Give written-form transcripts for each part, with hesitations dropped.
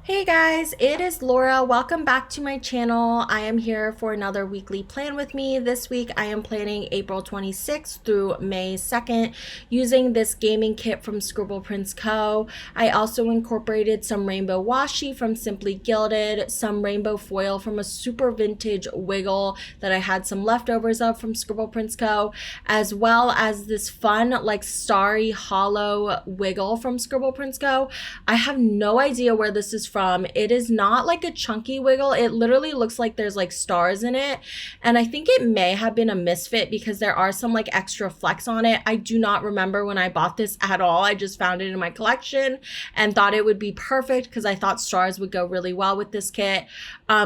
Hey guys, it is Laura. Welcome back to my channel. I am here for another weekly plan with me. This week I am planning April 26th through May 2nd using this gaming kit from Scribble Co. I also incorporated some rainbow washi from Simply Gilded, some rainbow foil from a super vintage wiggle that I had some leftovers of from Scribble Co., as well as this fun like starry hollow wiggle from Scribble Co. I have no idea where this is from. It is not like a chunky wiggle. It literally looks like there's like stars in it. And I think it may have been a misfit because there are some like extra flecks on it. I do not remember when I bought this at all. I just found it in my collection and thought it would be perfect because I thought stars would go really well with this kit.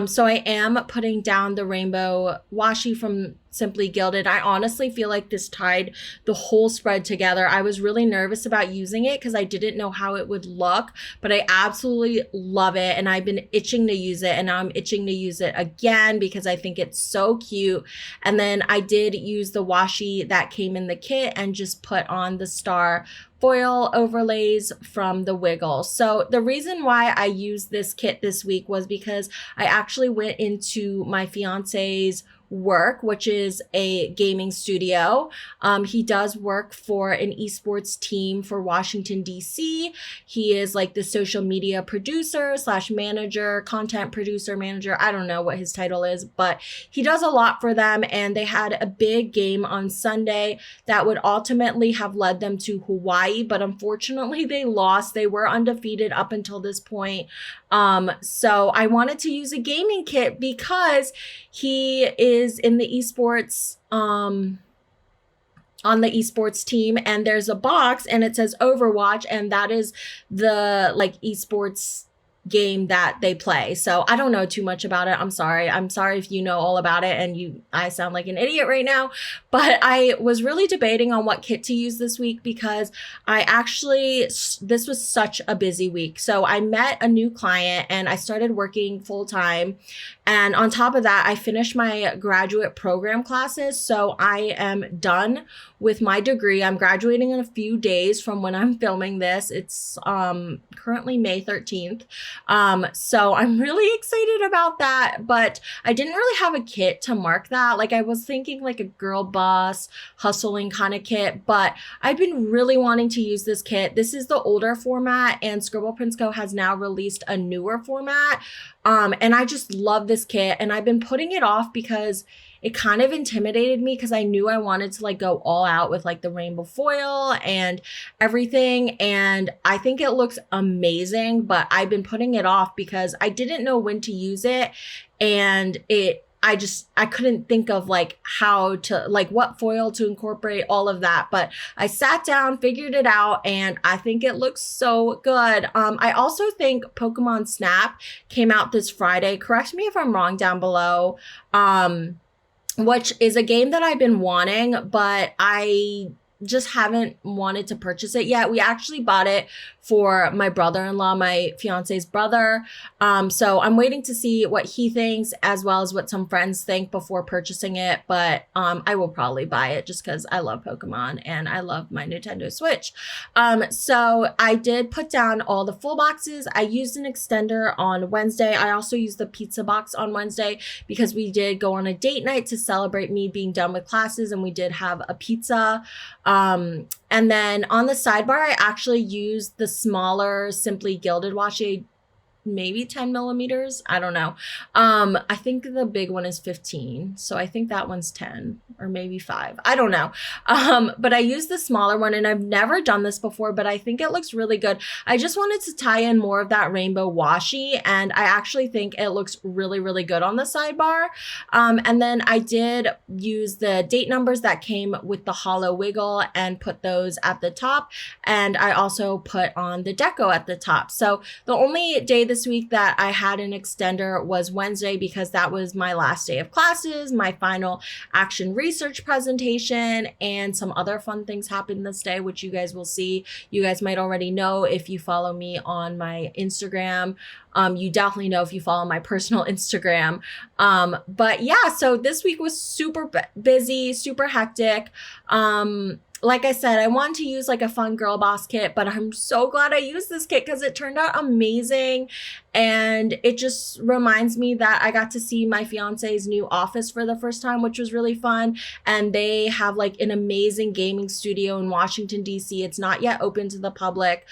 So I am putting down the rainbow washi from Simply Gilded. I honestly feel like this tied the whole spread together. I was really nervous about using it because I didn't know how it would look, but I absolutely love it and I've been itching to use it, and now I'm itching to use it again because I think it's so cute. And then I did use the washi that came in the kit and just put on the star foil overlays from the wiggle. So the reason why I used this kit this week was because I actually went into my fiance's work, which is a gaming studio. He does work for an esports team for Washington, D.C. He is like the social media producer slash manager, content producer, manager. I don't know what his title is, but he does a lot for them. And they had a big game on Sunday that would ultimately have led them to Hawaii, but unfortunately they lost. They were undefeated up until this point. So I wanted to use a gaming kit because he is in the esports, on the esports team, and there's a box and it says Overwatch, and that is the like esports game that they play. So I don't know too much about it. I'm sorry. I'm sorry if you know all about it and I sound like an idiot right now, but I was really debating on what kit to use this week because this was such a busy week. So I met a new client and I started working full time. And on top of that, I finished my graduate program classes. So I am done with my degree. I'm graduating in a few days from when I'm filming this. It's currently May 13th. So I'm really excited about that, but I didn't really have a kit to mark that. Like I was thinking like a girl boss hustling kind of kit, but I've been really wanting to use this kit. This is the older format and Scribble Co. has now released a newer format. And I just love this kit, and I've been putting it off because it kind of intimidated me because I knew I wanted to like go all out with like the rainbow foil and everything. And I think it looks amazing, but I've been putting it off because I didn't know when to use it. And I couldn't think of like how to, like what foil to incorporate, all of that. But I sat down, figured it out, and I think it looks so good. I also think Pokemon Snap came out this Friday. Correct me if I'm wrong down below. Which is a game that I've been wanting, but I just haven't wanted to purchase it yet. We actually bought it for my brother-in-law, my fiance's brother. So I'm waiting to see what he thinks as well as what some friends think before purchasing it. But I will probably buy it just because I love Pokemon and I love my Nintendo Switch. So I did put down all the full boxes. I used an extender on Wednesday. I also used the pizza box on Wednesday because we did go on a date night to celebrate me being done with classes, and we did have a pizza. And then on the sidebar, I actually used the smaller Simply Gilded washi, maybe 10 millimeters. I don't know. I think the big one is 15. So I think that one's 10 or maybe 5. I don't know. But I used the smaller one, and I've never done this before, but I think it looks really good. I just wanted to tie in more of that rainbow washi, and I actually think it looks really, really good on the sidebar. And then I did use the date numbers that came with the hollow wiggle and put those at the top. And I also put on the deco at the top. So the only day this week that I had an extender was Wednesday because that was my last day of classes, my final action research presentation, and some other fun things happened this day, which you guys will see. You guys might already know if you follow me on my Instagram. You definitely know if you follow my personal Instagram. But yeah, so this week was super busy, super hectic. Like I said, I wanted to use like a fun girl boss kit, but I'm so glad I used this kit because it turned out amazing. And it just reminds me that I got to see my fiance's new office for the first time, which was really fun. And they have like an amazing gaming studio in Washington, D.C. It's not yet open to the public.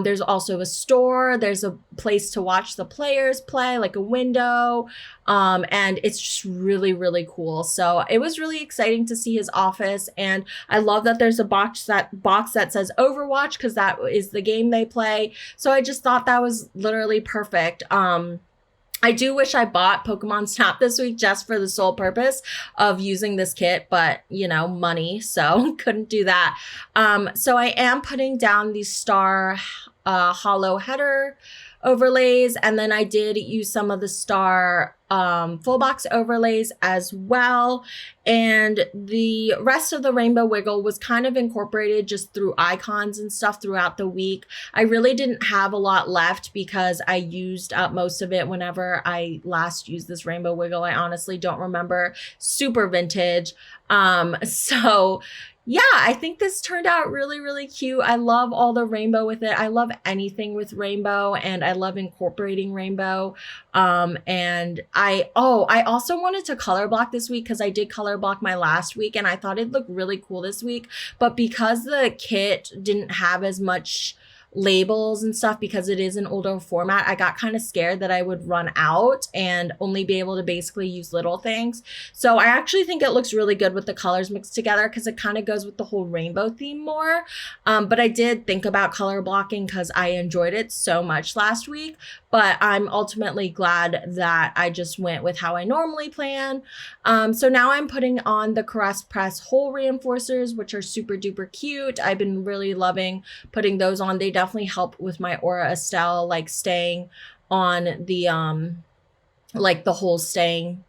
There's also a store. There's a place to watch the players play, like a window. And it's just really, really cool. So it was really exciting to see his office. And I love that there's a box that says Overwatch, because that is the game they play. So I just thought that was literally perfect. I do wish I bought Pokemon Snap this week just for the sole purpose of using this kit, but you know, money, so couldn't do that. So I am putting down the star hollow header overlays, and then I did use some of the star full box overlays as well. And the rest of the rainbow wiggle was kind of incorporated just through icons and stuff throughout the week. I really didn't have a lot left because I used up most of it whenever I last used this rainbow wiggle. I honestly don't remember. Super vintage. So yeah, I think this turned out really, really cute. I love all the rainbow with it. I love anything with rainbow, and I love incorporating rainbow. And I also wanted to color block this week because I did color block my last week and I thought it'd look really cool this week. But because the kit didn't have as much labels and stuff, because it is an older format, I got kind of scared that I would run out and only be able to basically use little things. So I actually think it looks really good with the colors mixed together because it kind of goes with the whole rainbow theme more. But I did think about color blocking because I enjoyed it so much last week. But I'm ultimately glad that I just went with how I normally plan. So now I'm putting on the Caress Press hole reinforcers, which are super duper cute. I've been really loving putting those on. They definitely help with my Aura Estelle, like staying on the, like the holes staying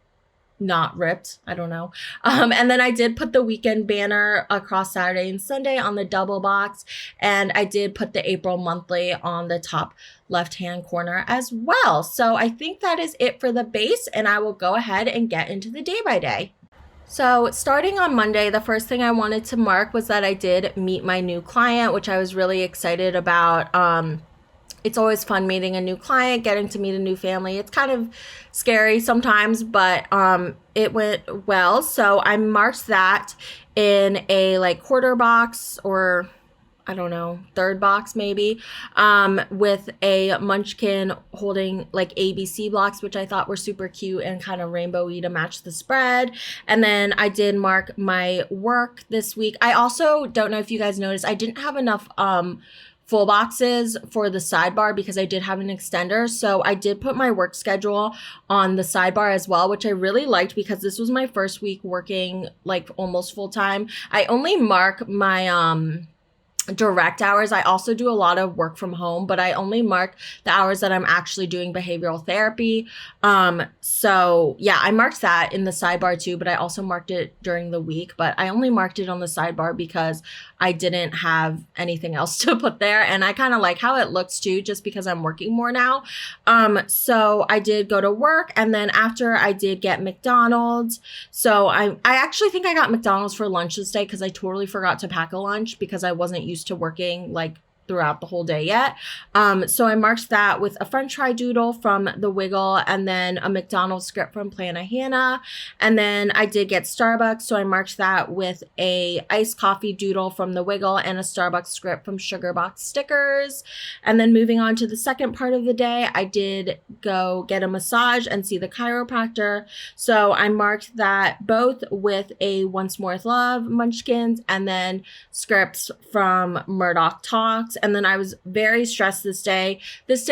not ripped. I don't know. And then I did put the weekend banner across Saturday and Sunday on the double box. And I did put the April monthly on the top left-hand corner as well. So I think that is it for the base, and I will go ahead and get into the day by day. So starting on Monday, the first thing I wanted to mark was that I did meet my new client, which I was really excited about. It's always fun meeting a new client, getting to meet a new family. It's kind of scary sometimes, but it went well. So I marked that in a like quarter box, or I don't know, third box maybe, with a munchkin holding like ABC blocks, which I thought were super cute and kind of rainbowy to match the spread. And then I did mark my work this week. I also don't know if you guys noticed, I didn't have enough full boxes for the sidebar because I did have an extender. So I did put my work schedule on the sidebar as well, which I really liked because this was my first week working like almost full time. I only mark my direct hours. I also do a lot of work from home, but I only mark the hours that I'm actually doing behavioral therapy. So yeah, I marked that in the sidebar too, but I also marked it during the week, but I only marked it on the sidebar because I didn't have anything else to put there. And I kind of like how it looks too, just because I'm working more now. So I did go to work, and then after I did get McDonald's. So I actually think I got McDonald's for lunch this day because I totally forgot to pack a lunch because I wasn't used to working like throughout the whole day yet. So I marked that with a French fry doodle from the Wiggle, and then a McDonald's script from Plana Hannah. And then I did get Starbucks, so I marked that with a iced coffee doodle from the Wiggle and a Starbucks script from Sugar Box Stickers. And then moving on to the second part of the day, I did go get a massage and see the chiropractor. So I marked that both with a Once More with Love munchkins and then scripts from Murdoch Talks. And then I was very stressed this day. This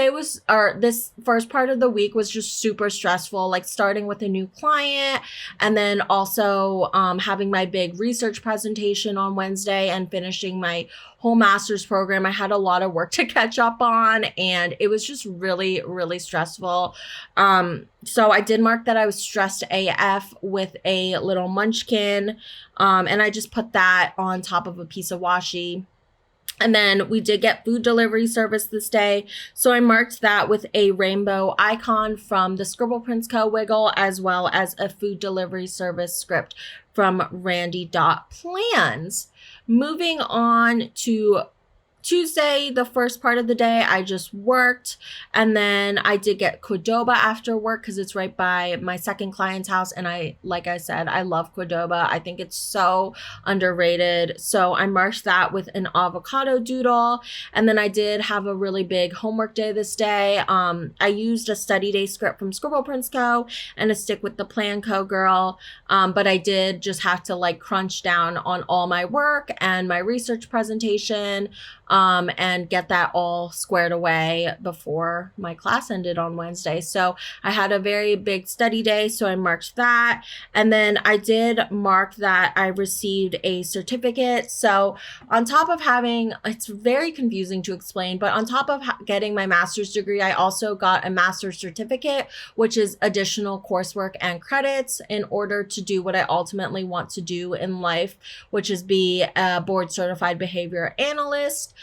first part of the week was just super stressful, like starting with a new client and then also having my big research presentation on Wednesday and finishing my whole master's program. I had a lot of work to catch up on, and it was just really, really stressful. So I did mark that I was stressed AF with a little munchkin, and I just put that on top of a piece of washi. And then we did get food delivery service this day. So I marked that with a rainbow icon from the Scribble Prince Co. Wiggle, as well as a food delivery service script from Randy.Plans. Moving on to Tuesday, the first part of the day, I just worked, and then I did get Qdoba after work because it's right by my second client's house, and like I said, I love Qdoba. I think it's so underrated. So I marked that with an avocado doodle, and then I did have a really big homework day this day. I used a study day script from Scribble Prince Co. and a Stick with the Plan Co. girl, but I did just have to like crunch down on all my work and my research presentation, and get that all squared away before my class ended on Wednesday. So I had a very big study day, so I marked that. And then I did mark that I received a certificate. So on top of having, it's very confusing to explain, but on top of getting my master's degree, I also got a master's certificate, which is additional coursework and credits in order to do what I ultimately want to do in life, which is be a board certified behavior analyst,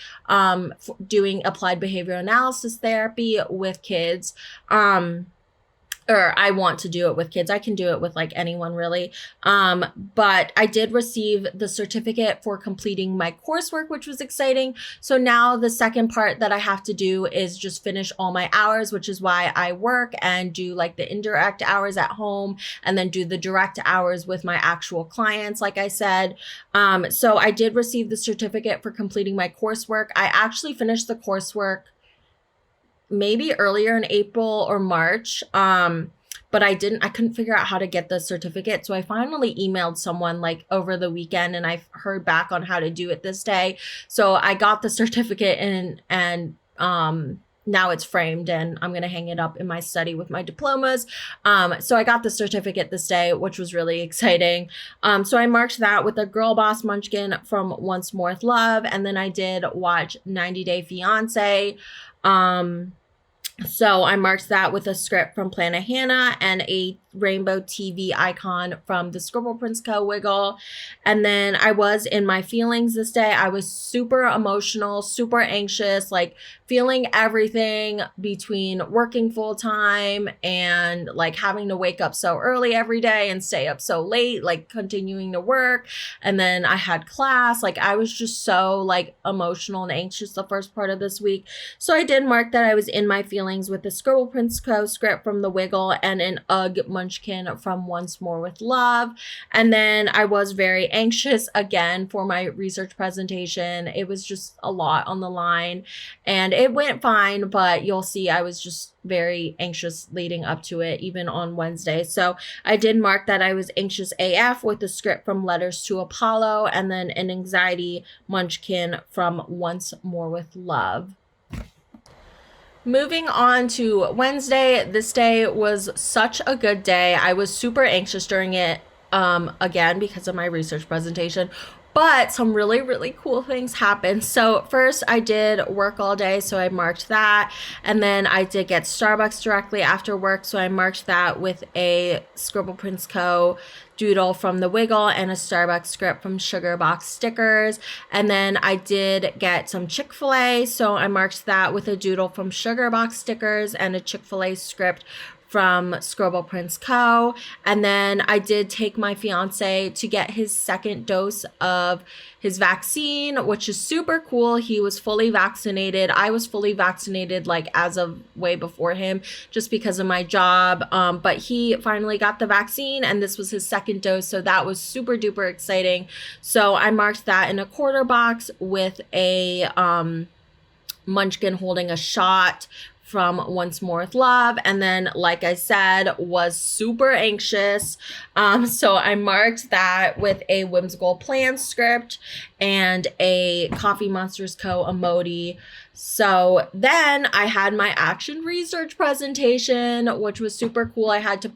doing applied behavioral analysis therapy with kids. Or I want to do it with kids. I can do it with like anyone really. But I did receive the certificate for completing my coursework, which was exciting. So now the second part that I have to do is just finish all my hours, which is why I work and do like the indirect hours at home and then do the direct hours with my actual clients, like I said. So I did receive the certificate for completing my coursework. I actually finished the coursework maybe earlier in April or March. But I couldn't figure out how to get the certificate. So I finally emailed someone like over the weekend, and I heard back on how to do it this day. So I got the certificate, and now it's framed, and I'm going to hang it up in my study with my diplomas. So I got the certificate this day, which was really exciting. So I marked that with a Girl Boss Munchkin from Once More with Love. And then I did watch 90 Day Fiance. So I marked that with a script from Planet Hannah and a rainbow TV icon from the Scribble Prince Co. wiggle. And then I was in my feelings this day. I was super emotional, super anxious, like feeling everything between working full time and like having to wake up so early every day and stay up so late, like continuing to work. And then I had class. Like I was just so like emotional and anxious the first part of this week. So I did mark that I was in my feelings with the Scribble Prince Co. script from The Wiggle and an UGG Munchkin from Once More with Love. And then I was very anxious again for my research presentation. It was just a lot on the line, and it went fine, but you'll see I was just very anxious leading up to it, even on Wednesday. So I did mark that I was anxious AF with the script from Letters to Apollo, and then an anxiety munchkin from Once More with Love. Moving on to Wednesday, this day was such a good day. I was super anxious during it, again, because of my research presentation. But some really, really cool things happened. So first I did work all day, so I marked that. And then I did get Starbucks directly after work, so I marked that with a Scribble Prince Co. doodle from The Wiggle and a Starbucks script from Sugar Box Stickers. And then I did get some Chick-fil-A, so I marked that with a doodle from Sugar Box Stickers and a Chick-fil-A script from Scribble Prince Co. And then I did take my fiance to get his second dose of his vaccine, which is super cool. He was fully vaccinated. I was fully vaccinated like as of way before him just because of my job. But he finally got the vaccine, and this was his second dose. So that was super duper exciting. So I marked that in a quarter box with a munchkin holding a shot from Once More with Love. And then, like I said, was super anxious. So I marked that with a Whimsical Plan script and a Coffee Monsters Co. emoji. So then I had my action research presentation, which was super cool. I had to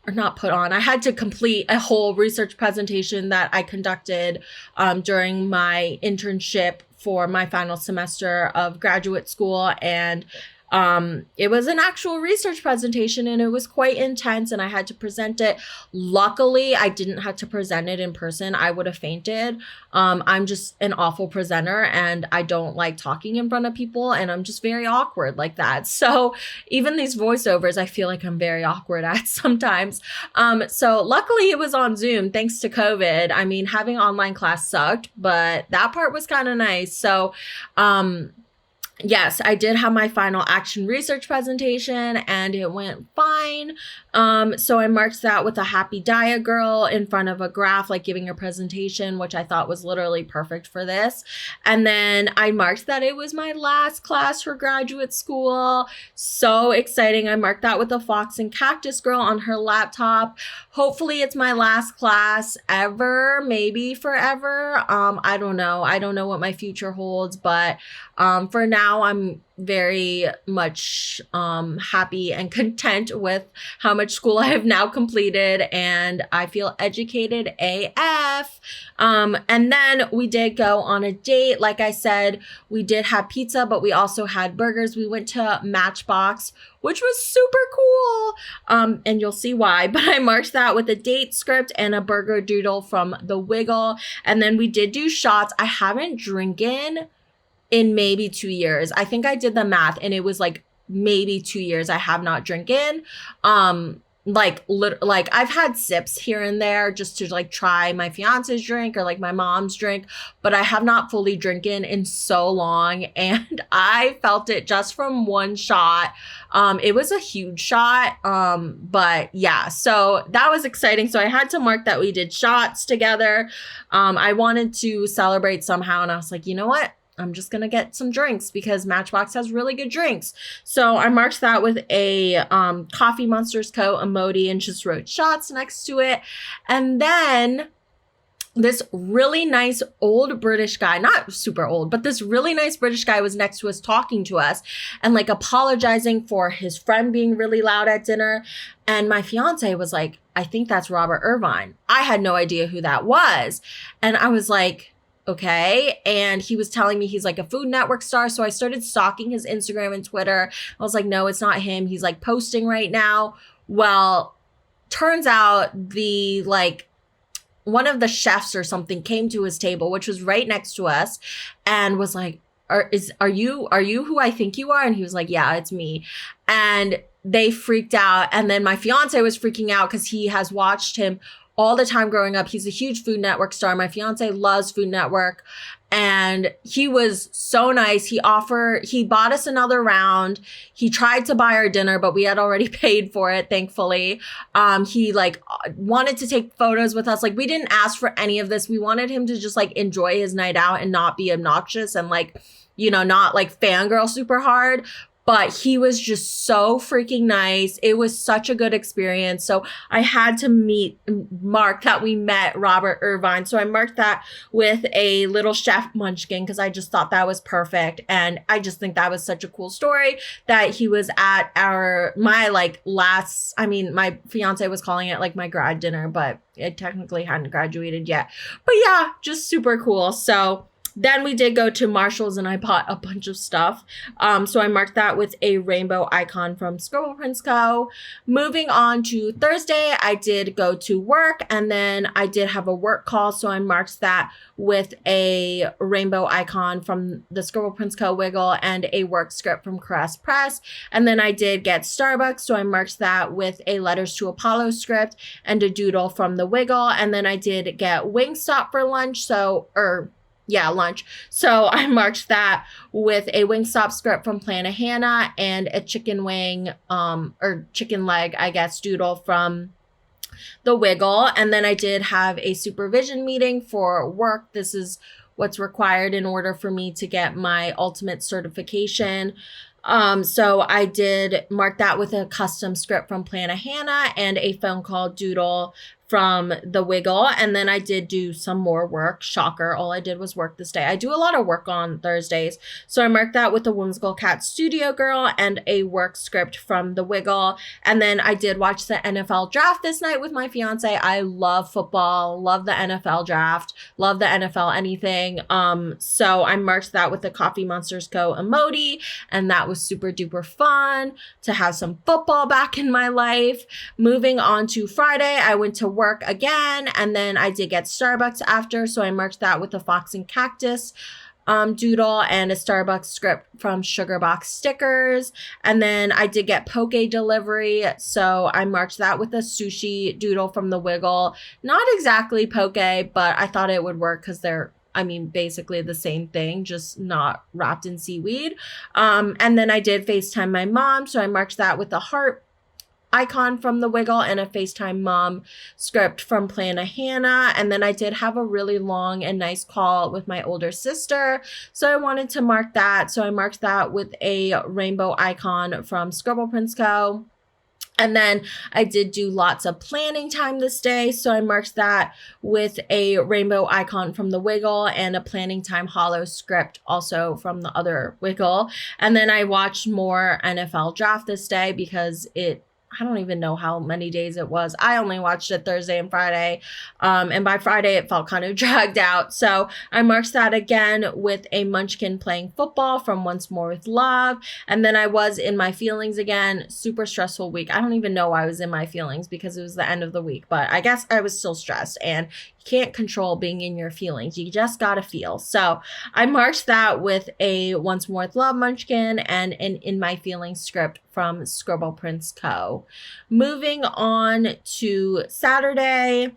I had to complete a whole research presentation that I conducted during my internship for my final semester of graduate school. And It was an actual research presentation and it was quite intense and I had to present it. Luckily, I didn't have to present it in person. I would have fainted. I'm just an awful presenter and I don't like talking in front of people and I'm just very awkward like that. So even these voiceovers, I feel like I'm very awkward at sometimes. So luckily it was on Zoom thanks to COVID. I mean, having online class sucked, but that part was kind of nice. So, yes, I did have my final action research presentation and it went fine. So I marked that with a happy dia girl in front of a graph, like giving a presentation, which I thought was literally perfect for this. And then I marked that it was my last class for graduate school. So exciting. I marked that with a fox and cactus girl on her laptop. Hopefully it's my last class ever, maybe forever. I don't know. I don't know what my future holds, but for now, I'm very much happy and content with how much school I have now completed, and I feel educated AF. And then we did go on a date. Like I said, we did have pizza, but we also had burgers. We went to Matchbox, which was super cool. And you'll see why, but I marked that with a date script and a burger doodle from the Wiggle. And then we did do shots. I haven't drinking in maybe 2 years. I think I did the math and it was like maybe 2 years I have not drinking. Like I've had sips here and there just to like try my fiance's drink or like my mom's drink, but I have not fully drinking in so long and I felt it just from one shot. It was a huge shot. But yeah, so that was exciting. So I had to mark that we did shots together. I wanted to celebrate somehow and I was like, you know what? I'm just going to get some drinks because Matchbox has really good drinks. So I marked that with a Coffee Monsters Co. emoji and just wrote shots next to it. And then this really nice old British guy, not super old, but this really nice British guy was next to us talking to us and like apologizing for his friend being really loud at dinner. And my fiance was like, I think that's Robert Irvine. I had no idea who that was. And I was like, okay. And he was telling me he's like a Food Network star. So I started stalking his Instagram and Twitter. I was like, no, it's not him. He's like posting right now. Well, turns out one of the chefs or something came to his table, which was right next to us and was like, are you who I think you are? And he was like, yeah, it's me. And they freaked out. And then my fiance was freaking out because he has watched him all the time growing up. He's a huge Food Network star. My fiance loves Food Network. And he was so nice. He bought us another round. He tried to buy our dinner, but we had already paid for it, thankfully. He like wanted to take photos with us. Like we didn't ask for any of this. We wanted him to just like enjoy his night out and not be obnoxious and like, you know, not like fangirl super hard. But he was just so freaking nice. It was such a good experience. So I had to mark that we met Robert Irvine. So I marked that with a little chef munchkin because I just thought that was perfect. And I just think that was such a cool story that he was at my fiance was calling it like my grad dinner, but it technically hadn't graduated yet. But yeah, just super cool. So then we did go to Marshall's and I bought a bunch of stuff. So I marked that with a rainbow icon from Scribble Co. Moving on to Thursday, I did go to work and then I did have a work call. So I marked that with a rainbow icon from the Scribble Co. Wiggle and a work script from Caress Press. And then I did get Starbucks. So I marked that with a Letters to Apollo script and a doodle from the Wiggle. And then I did get Wingstop for lunch. Lunch. So I marked that with a Wingstop script from Planet Hannah and a chicken wing, or chicken leg, I guess, doodle from the Wiggle. And then I did have a supervision meeting for work. This is what's required in order for me to get my ultimate certification. So I did mark that with a custom script from Planet Hannah and a phone call doodle from the Wiggle. And then I did do some more work. Shocker. All I did was work this day. I do a lot of work on Thursdays. So I marked that with the Whimsical Cat Studio Girl and a work script from the Wiggle. And then I did watch the NFL draft this night with my fiance. I love football, love the NFL draft, love the NFL anything. So I marked that with the Coffee Monsters Co. emoji. And that was super duper fun to have some football back in my life. Moving on to Friday, I went to work again, and then I did get Starbucks after, so I marked that with a fox and cactus doodle and a Starbucks script from Sugarbox Stickers. And then I did get poke delivery, so I marked that with a sushi doodle from the Wiggle. Not exactly poke, but I thought it would work because they're basically the same thing, just not wrapped in seaweed. And then I did FaceTime my mom, so I marked that with a heart icon from the Wiggle and a FaceTime mom script from Plana Hannah. And then I did have a really long and nice call with my older sister, so I wanted to mark that. So I marked that with a rainbow icon from Scribble Prince Co. And then I did do lots of planning time this day, so I marked that with a rainbow icon from the Wiggle and a planning time hollow script also from the other Wiggle. And then I watched more NFL draft this day because I don't even know how many days it was. I only watched it Thursday and Friday. And by Friday, it felt kind of dragged out. So I marked that again with a munchkin playing football from Once More with Love. And then I was in my feelings again. Super stressful week. I don't even know why I was in my feelings because it was the end of the week. But I guess I was still stressed. And you can't control being in your feelings. You just gotta feel. So I marked that with a Once More with Love munchkin and an In My Feelings script from Scribble Prince Co. Moving on to Saturday.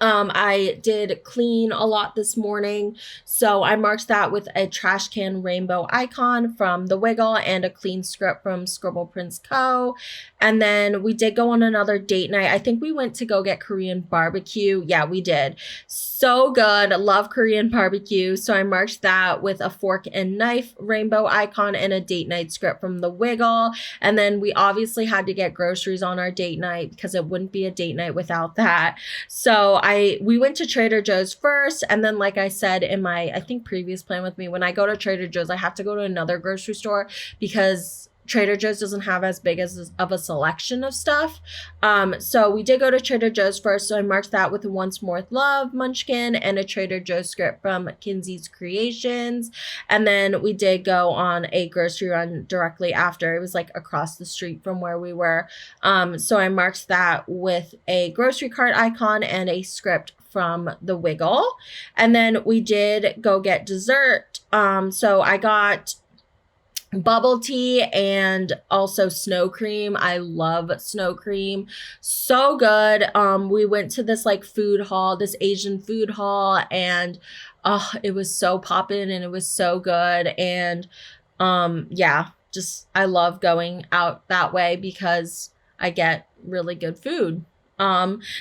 I did clean a lot this morning, so I marked that with a trash can rainbow icon from the Wiggle and a clean script from Scribble Prince Co. And then we did go on another date night. I think we went to go get Korean barbecue. Yeah, we did. So good. Love Korean barbecue. So I marked that with a fork and knife rainbow icon and a date night script from the Wiggle. And then we obviously had to get groceries on our date night because it wouldn't be a date night without that. So we went to Trader Joe's first, and then like I said in my, I think, previous plan with me, when I go to Trader Joe's, I have to go to another grocery store because Trader Joe's doesn't have as big of a selection of stuff. So we did go to Trader Joe's first, so I marked that with a Once More with Love munchkin and a Trader Joe's script from Kinsey's Creations. And then we did go on a grocery run directly after. It was like across the street from where we were. So I marked that with a grocery cart icon and a script from the Wiggle. And then we did go get dessert. So I got bubble tea and also snow cream. I love snow cream. So good. We went to this like food hall, this Asian food hall, and it was so poppin' and it was so good. And yeah, just I love going out that way because I get really good food.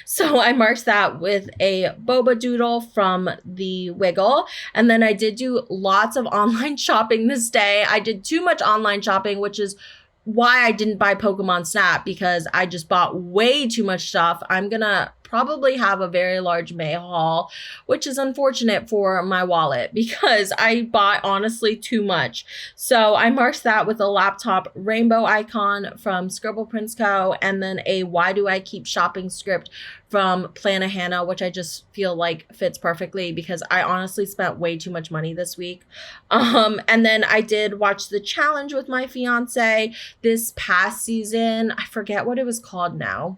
So I marked that with a boba doodle from the Wiggle. And then I did do lots of online shopping this day. I did too much online shopping, which is why I didn't buy Pokemon Snap, because I just bought way too much stuff. I'm gonna probably have a very large May haul, which is unfortunate for my wallet because I bought honestly too much. So I marked that with a laptop rainbow icon from Scribble Prince Co. and then a Why Do I Keep Shopping script from Plana Hannah, which I just feel like fits perfectly because I honestly spent way too much money this week. And then I did watch the challenge with my fiance this past season. I forget what it was called now.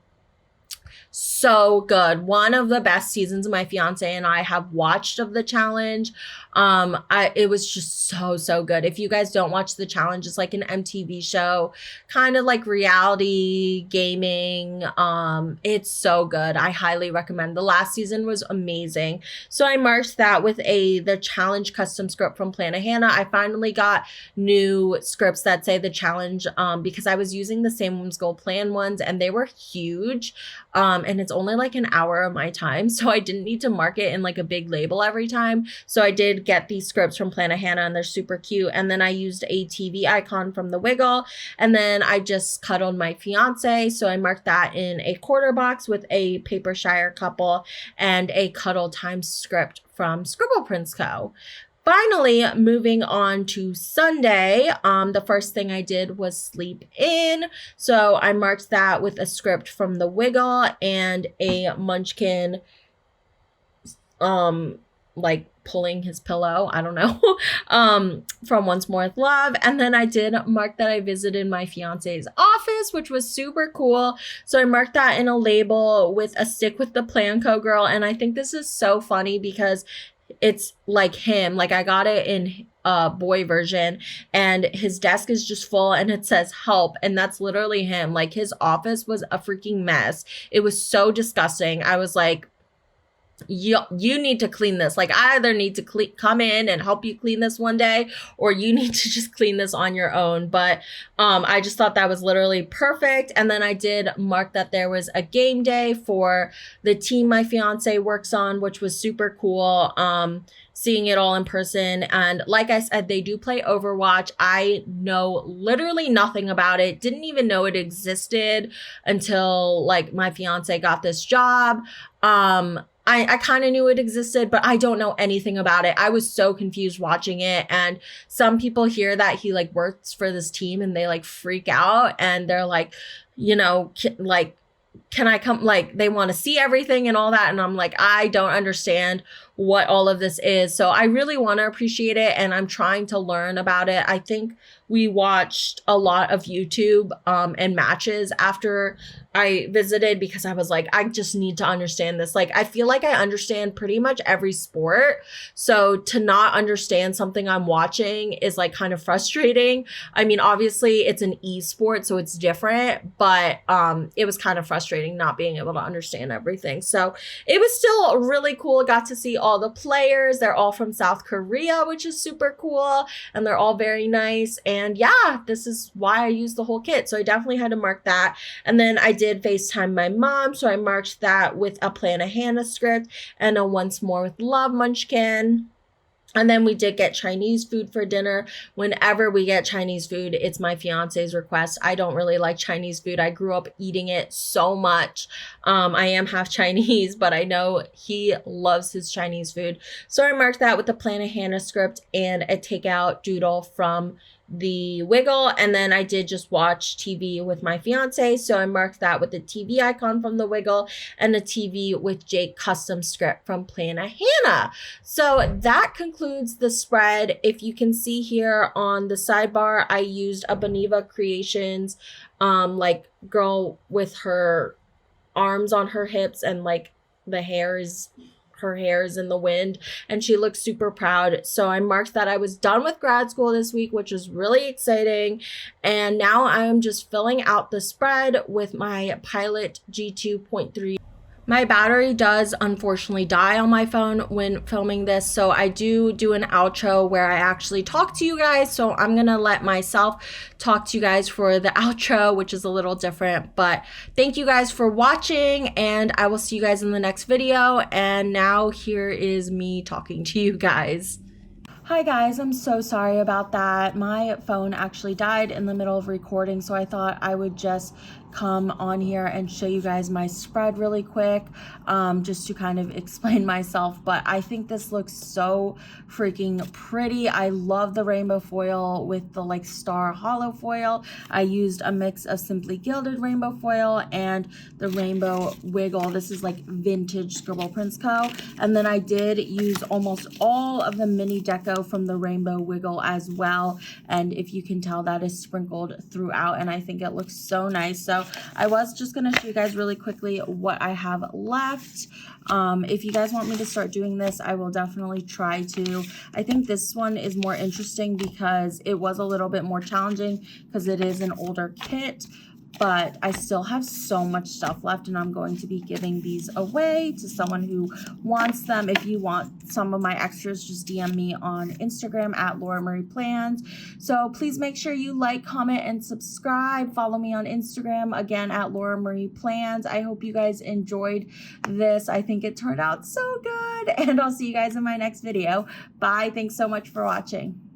So good. One of the best seasons my fiance and I have watched of the challenge. It was just so good. If you guys don't watch the challenge, it's like an MTV show, kind of like reality gaming. It's so good. I highly recommend. The last season was amazing. So I marked that with the challenge custom script from Plana Hannah. I finally got new scripts that say the challenge because I was using the same Whimsical Plan ones and they were huge. And it's only like an hour of my time, so I didn't need to mark it in like a big label every time. So I did did get these scripts from Planet Hannah, and they're super cute. And then I used a TV icon from the Wiggle, and then I just cuddled my fiance, so I marked that in a quarter box with a Paper Shire couple and a cuddle time script from Scribble Prince Co. Finally, moving on to Sunday, the first thing I did was sleep in. So I marked that with a script from the Wiggle and a Munchkin, like pulling his pillow, I don't know, from Once More with Love. And then I did mark that I visited my fiance's office, which was super cool. So I marked that in a label with a stick with the Planco girl. And I think this is so funny because it's like him. Like, I got it in a boy version, and his desk is just full and it says help, and that's literally him. Like, his office was a freaking mess. It was so disgusting. I was like, you need to clean this. Like, I either need to come in and help you clean this one day, or you need to just clean this on your own. But I just thought that was literally perfect. And then I did mark that there was a game day for the team my fiance works on, which was super cool. Seeing it all in person. And like I said, they do play Overwatch. I know literally nothing about it. Didn't even know it existed until like my fiance got this job. I kind of knew it existed, but I don't know anything about it. I was so confused watching it. And some people hear that he like works for this team and they like freak out, and they're like, you know, like, can I come? Like, they want to see everything and all that. And I'm like, I don't understand what all of this is. So I really want to appreciate it, and I'm trying to learn about it. I think we watched a lot of YouTube and matches after I visited, because I was like, I just need to understand this. Like, I feel like I understand pretty much every sport. So to not understand something I'm watching is like kind of frustrating. I mean, obviously it's an e-sport, so it's different, but it was kind of frustrating not being able to understand everything. So it was still really cool. Got to see all the players. They're all from South Korea, which is super cool. And they're all very nice. And yeah, this is why I used the whole kit. So I definitely had to mark that. And then I did FaceTime my mom. So I marked that with a Planet Hannah script and a Once More with Love Munchkin. And then we did get Chinese food for dinner. Whenever we get Chinese food, it's my fiance's request. I don't really like Chinese food. I grew up eating it so much. I am half Chinese, but I know he loves his Chinese food. So I marked that with the Planet Hannah script and a takeout doodle from the Wiggle. And then I did just watch TV with my fiance. So I marked that with the TV icon from the Wiggle and a TV with Jake custom script from Planet Hannah. So that concludes the spread. If you can see here on the sidebar, I used a Boniva Creations, like girl with her arms on her hips and like her hair is in the wind, and she looks super proud. So I marked that I was done with grad school this week, which is really exciting. And now I am just filling out the spread with my Pilot G2.3. My battery does unfortunately die on my phone when filming this, so I do an outro where I actually talk to you guys. So I'm gonna let myself talk to you guys for the outro, which is a little different. But thank you guys for watching, and I will see you guys in the next video. And now here is me talking to you guys. Hi guys, I'm so sorry about that. My phone actually died in the middle of recording, so I thought I would just come on here and show you guys my spread really quick, just to kind of explain myself. But I think this looks so freaking pretty. I love the rainbow foil with the like star hollow foil. I used a mix of Simply Gilded rainbow foil and the rainbow wiggle. This is like vintage Scribble Prince Co. And then I did use almost all of the mini deco from the rainbow wiggle as well. And if you can tell, that is sprinkled throughout, and I think it looks so nice. So I was just going to show you guys really quickly what I have left. If you guys want me to start doing this, I will definitely try to. I think this one is more interesting because it was a little bit more challenging because it is an older kit. but I still have so much stuff left, and I'm going to be giving these away to someone who wants them. If you want some of my extras, just DM me on Instagram at Laura Marie Plans. So please make sure you like, comment, and subscribe. Follow me on Instagram, again, at Laura Marie Plans. I hope you guys enjoyed this. I think it turned out so good, and I'll see you guys in my next video. Bye. Thanks so much for watching.